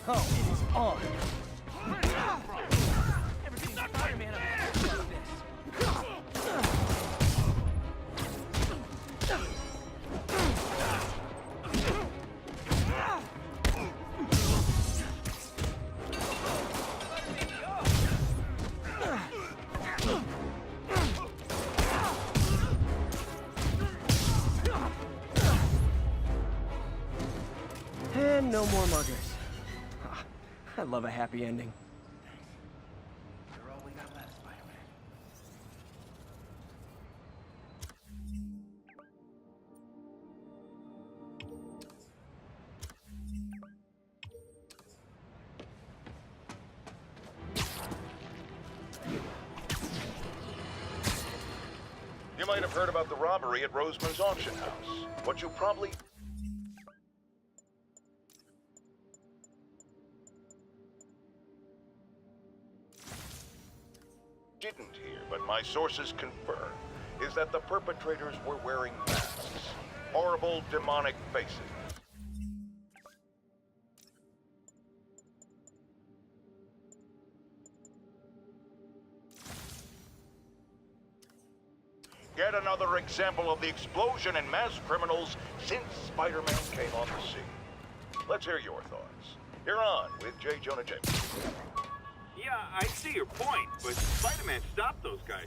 Oh, it is on. Never seen Spider-Man up like this. And no more muggers. I love a happy ending. You're all we got left, Spider-Man. You might have heard about the robbery at Roseman's auction house. What you probably didn't hear, but my sources confirm, is that the perpetrators were wearing masks. Horrible, demonic faces. Yet another example of the explosion in mass criminals since Spider-Man came on the scene. Let's hear your thoughts. You're on with J. Jonah Jameson. Yeah, I see your point, but Spider-Man stopped those guys.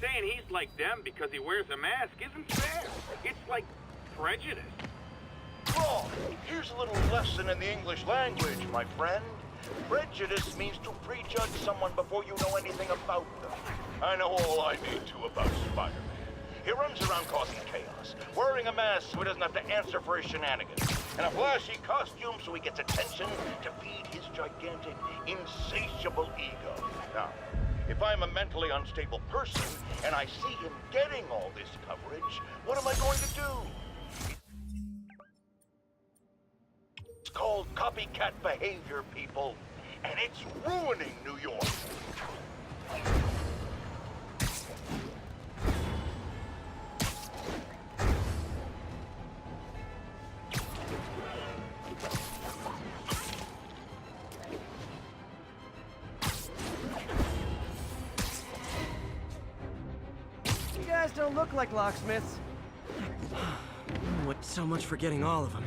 Saying he's like them because he wears a mask isn't fair. It's like prejudice. Wrong. Here's a little lesson in the English language, my friend. Prejudice means to prejudge someone before you know anything about them. I know all I need to about Spider-Man. He runs around causing chaos, wearing a mask so he doesn't have to answer for his shenanigans, and a flashy costume so he gets attention to feed his gigantic, insatiable ego. Now, if I'm a mentally unstable person and I see him getting all this coverage, what am I going to do? It's called copycat behavior, people, and it's ruining New York. You guys don't look like locksmiths. What, so much for getting all of them.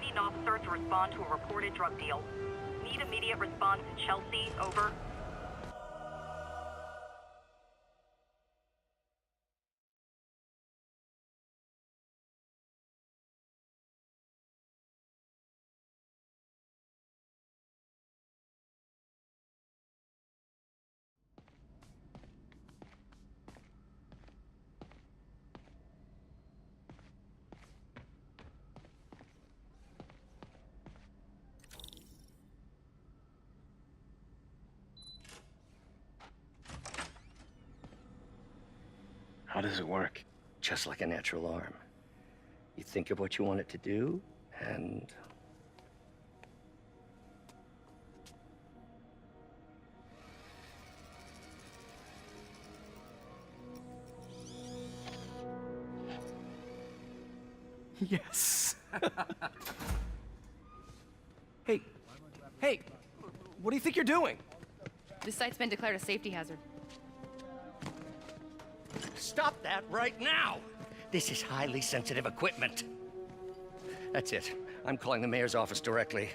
Need an officer to respond to a reported drug deal. Need immediate response to Chelsea, over. How does it work? Just like a natural arm. You think of what you want it to do, and... Yes. Hey, what do you think you're doing? This site's been declared a safety hazard. Stop that right now! This is highly sensitive equipment. That's it. I'm calling the mayor's office directly.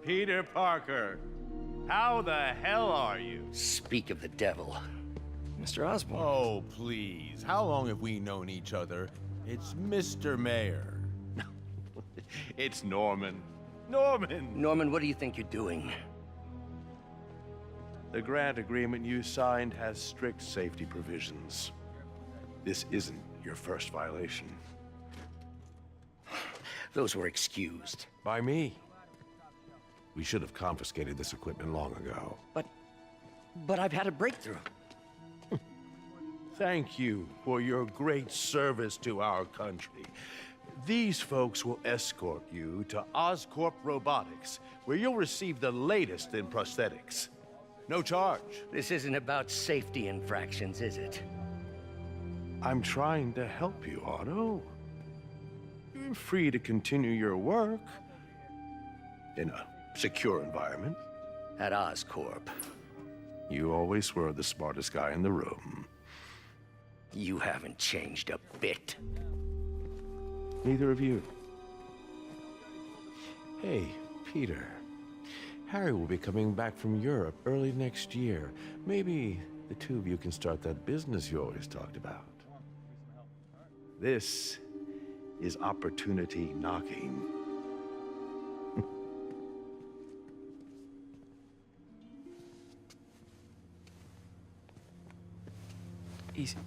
Peter Parker, how the hell are you? Speak of the devil. Mr. Osborn. Oh, please. How long have we known each other? It's Mr. Mayor. It's Norman. Norman! Norman, what do you think you're doing? The grant agreement you signed has strict safety provisions. This isn't your first violation. Those were excused. By me. We should have confiscated this equipment long ago. But I've had a breakthrough. Thank you for your great service to our country. These folks will escort you to Oscorp Robotics, where you'll receive the latest in prosthetics. No charge. This isn't about safety infractions, is it? I'm trying to help you, Otto. You're free to continue your work in a secure environment. At Oscorp. You always were the smartest guy in the room. You haven't changed a bit. Neither of you. Hey, Peter. Harry will be coming back from Europe early next year. Maybe the two of you can start that business you always talked about. This is opportunity knocking.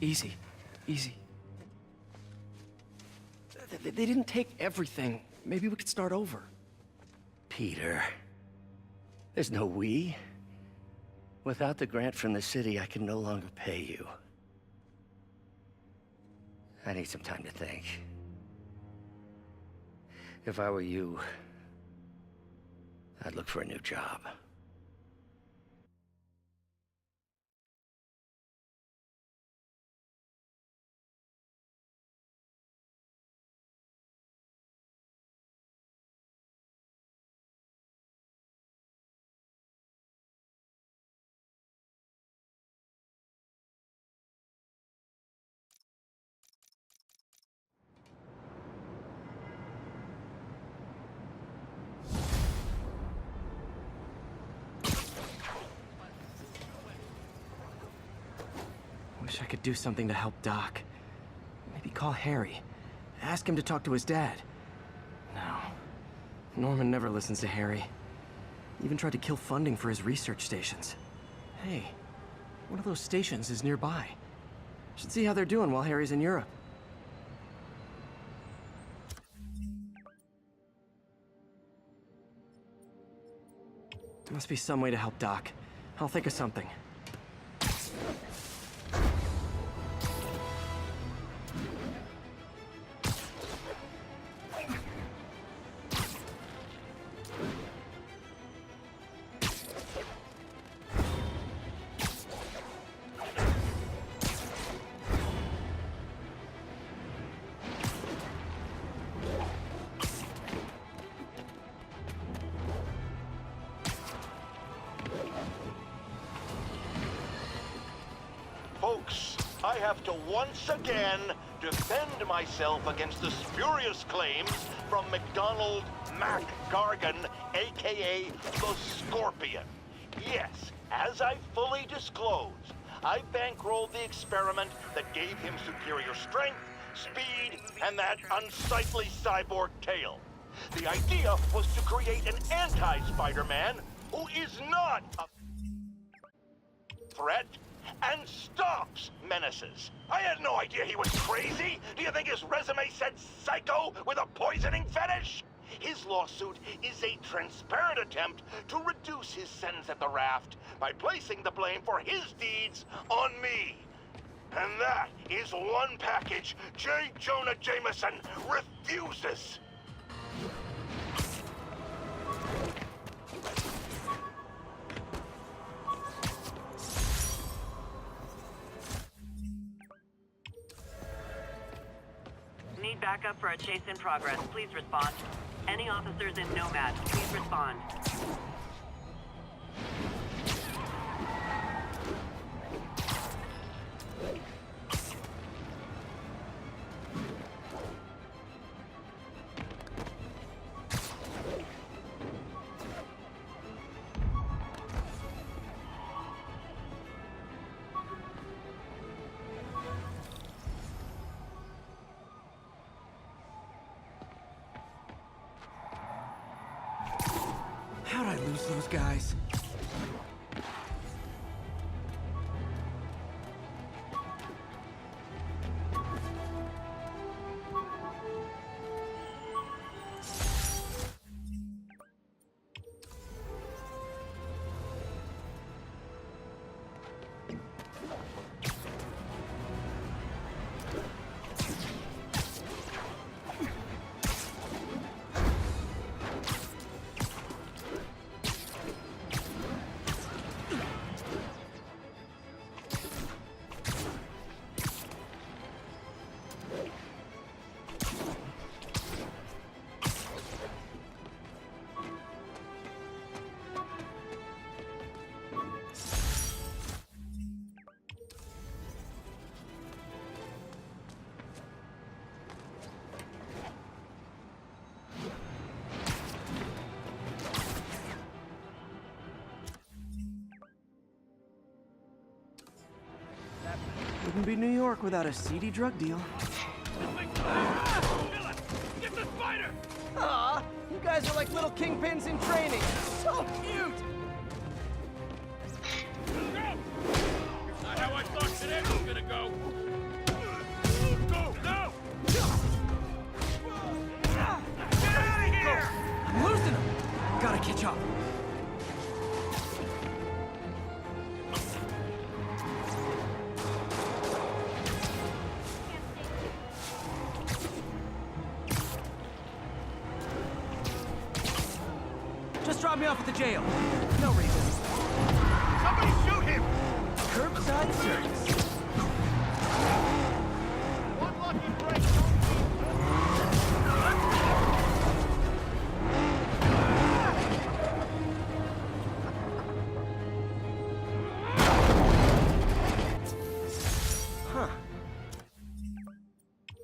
Easy. They didn't take everything. Maybe we could start over. Peter, there's no we. Without the grant from the city, I can no longer pay you. I need some time to think. If I were you, I'd look for a new job. Wish I could do something to help Doc. Maybe call Harry. Ask him to talk to his dad. No. Norman never listens to Harry. Even tried to kill funding for his research stations. Hey, one of those stations is nearby. Should see how they're doing while Harry's in Europe. There must be some way to help Doc. I'll think of something. Folks, I have to once again defend myself against the spurious claims from McDonald Mac Gargan, aka the Scorpion. Yes, as I fully disclosed, I bankrolled the experiment that gave him superior strength, speed, and that unsightly cyborg tail. The idea was to create an anti-Spider-Man who is not a threat and stops menaces. I had no idea he was crazy. Do you think his resume said psycho with a poisoning fetish? His lawsuit is a transparent attempt to reduce his sentence at the raft by placing the blame for his deeds on me. And that is one package J. Jonah Jameson refuses. Need backup for a chase in progress. Please respond. Any officers in Nomad, please respond. How'd I lose those guys? be New York without a seedy drug deal. Get the spider! Aw, you guys are like little kingpins in training. So cute! Not how I thought today was gonna go. Go, no! Get out of here! I'm losing him! Gotta catch up. Just drop me off at the jail. No reason. Somebody shoot him! Curbside service. One lucky break. Huh.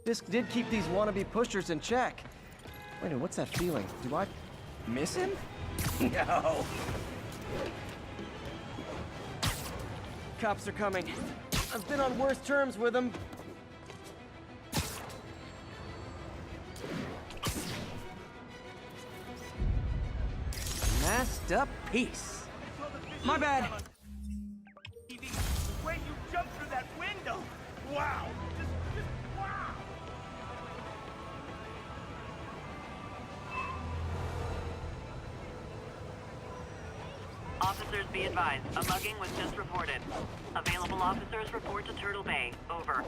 Fisk did keep these wannabe pushers in check. Wait a minute, what's that feeling? Do I miss him? No. Cops are coming. I've been on worse terms with them. Masterpiece. My bad. The way you jumped through that window! Wow! Just wow! Officers be advised, a mugging was just reported. Available officers report to Turtle Bay. Over.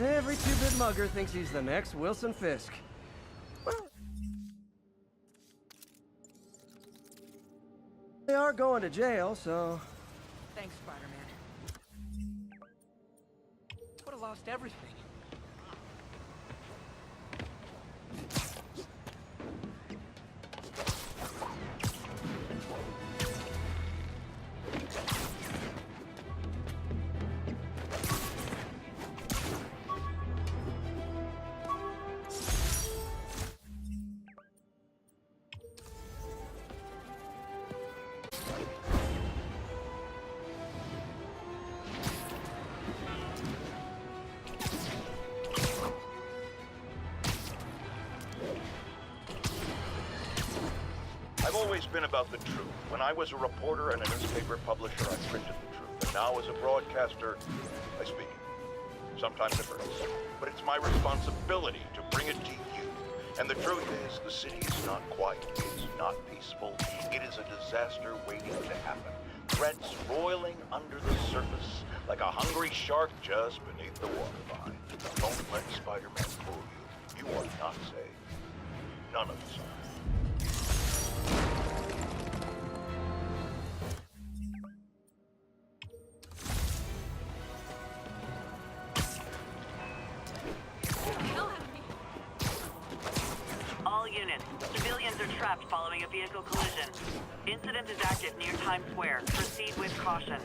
Every two-bit mugger thinks he's the next Wilson Fisk. Well, they are going to jail, so... Thanks, Spider-Man. Would have lost everything. I've always been about the truth. When I was a reporter and a newspaper publisher, I printed the truth. And now as a broadcaster, I speak it. Sometimes it hurts. But it's my responsibility to bring it to you. And the truth is, the city is not quiet. It's not peaceful. It is a disaster waiting to happen. Threats roiling under the surface like a hungry shark just beneath the waterline. Don't let Spider-Man fool you. You are not safe. None of us are. All units, civilians are trapped following a vehicle collision. Incident is active near Times Square. Proceed with caution.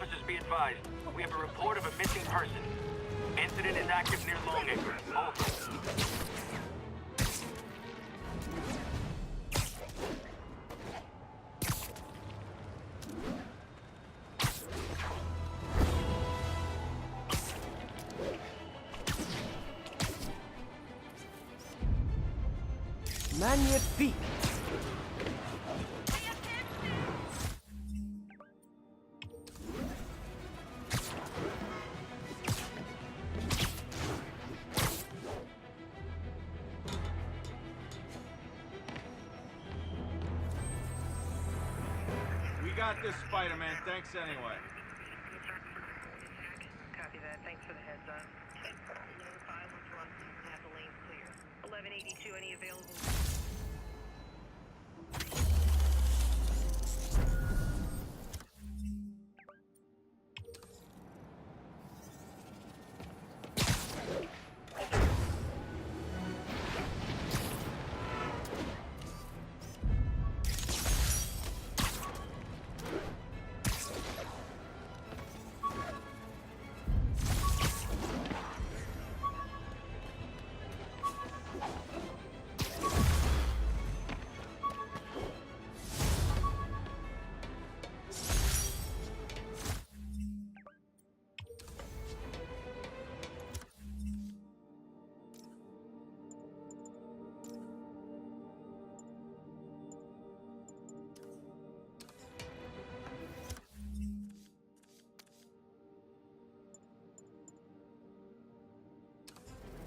Officers be advised. We have a report of a missing person. Incident is active near Longacre. Over. Magnifique! We got this, Spider-Man. Thanks anyway. Copy that. Thanks for the heads up. 5 was run. Half the lane's clear. 1182, any available?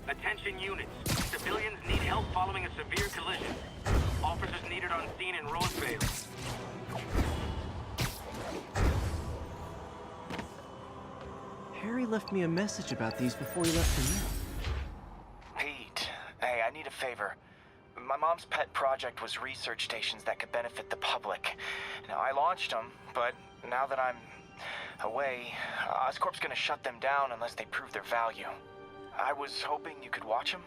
Attention units. Civilians need help following a severe collision. Officers needed on scene in Roseville. Harry left me a message about these before he left for you. Pete, hey, I need a favor. My mom's pet project was research stations that could benefit the public. Now, I launched them, but now that I'm away, Oscorp's gonna shut them down unless they prove their value. I was hoping you could watch them.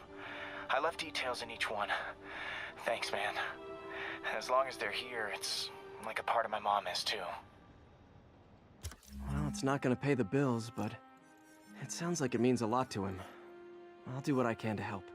I left details in each one. Thanks, man. As long as they're here, it's like a part of my mom is, too. Well, it's not gonna pay the bills, but it sounds like it means a lot to him. I'll do what I can to help.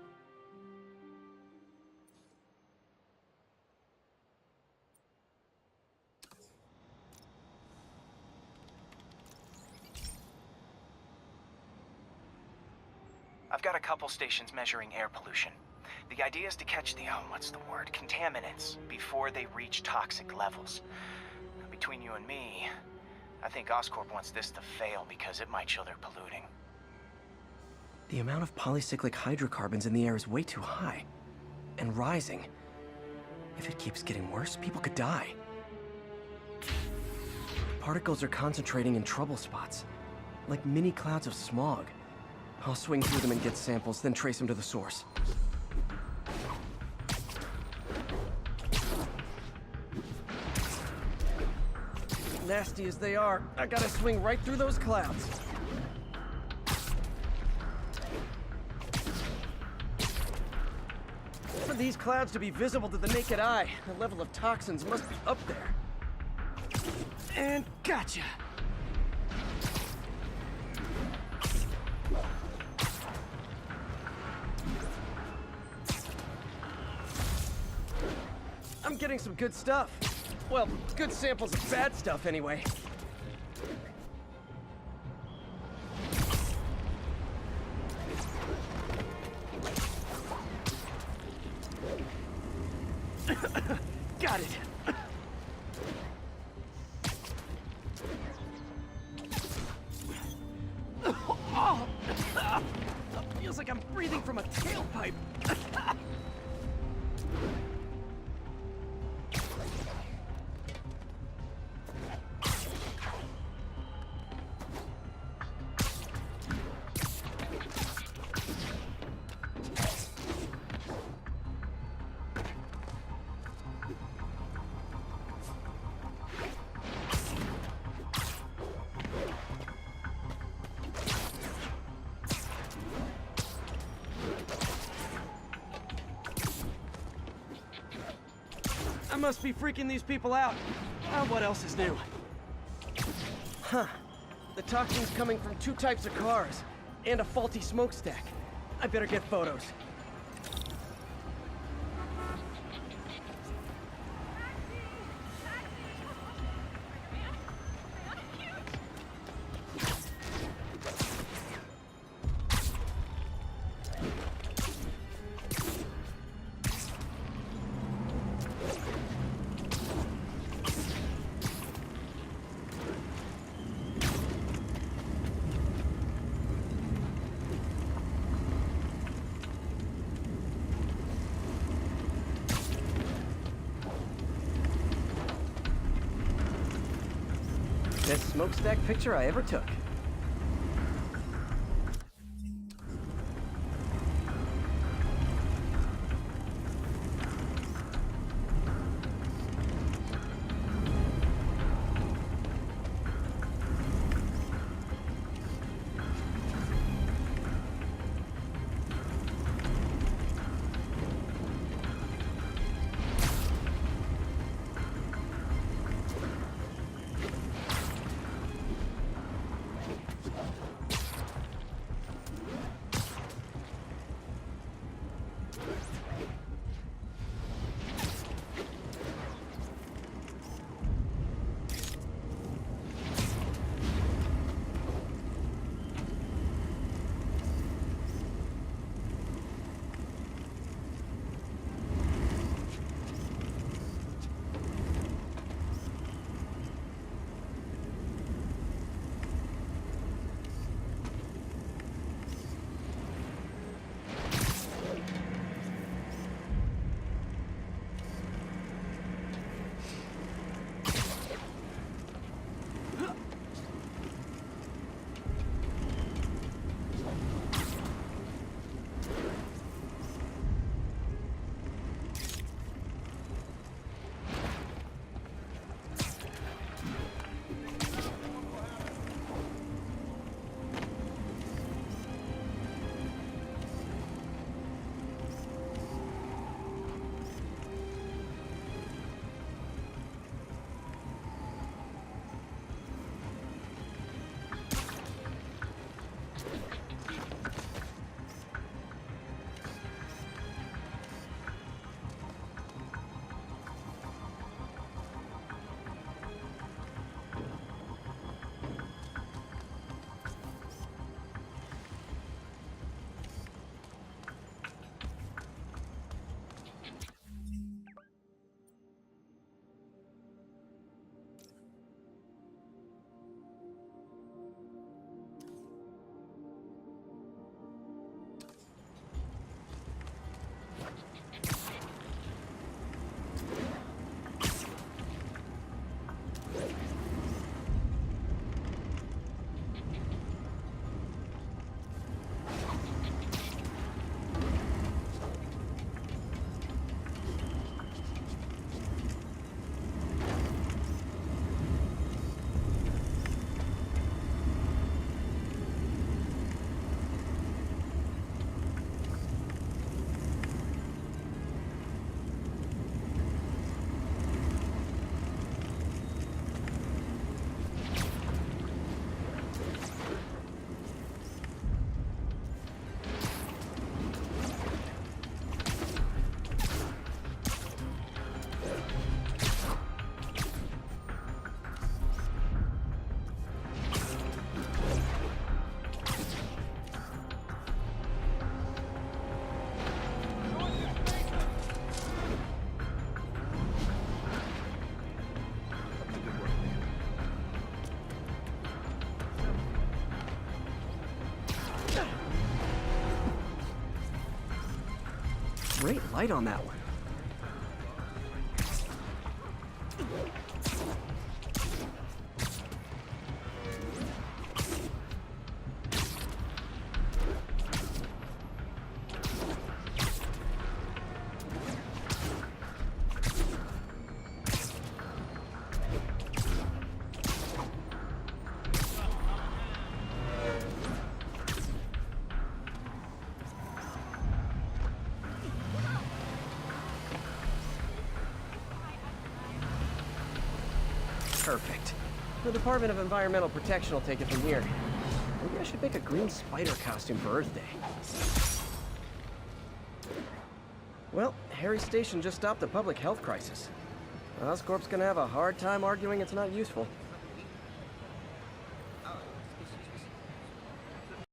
I've got a couple stations measuring air pollution. The idea is to catch the, contaminants before they reach toxic levels. Between you and me, I think Oscorp wants this to fail because it might show they're polluting. The amount of polycyclic hydrocarbons in the air is way too high. And rising. If it keeps getting worse, people could die. Particles are concentrating in trouble spots, like mini clouds of smog. I'll swing through them and get samples, then trace them to the source. Nasty as they are, I gotta swing right through those clouds. For these clouds to be visible to the naked eye, the level of toxins must be up there. And gotcha! I'm getting some good stuff. Well, good samples of bad stuff, anyway. Got it. Oh, feels like I'm breathing from a tailpipe. I must be freaking these people out. What else is new? Huh. The toxin's coming from 2 types of cars, and a faulty smokestack. I better get photos. Best smokestack picture I ever took. Great light on that one. Perfect. The Department of Environmental Protection will take it from here. Maybe I should make a green spider costume for Earth Day. Well, Harry's station just stopped a public health crisis. Oscorp's gonna have a hard time arguing it's not useful.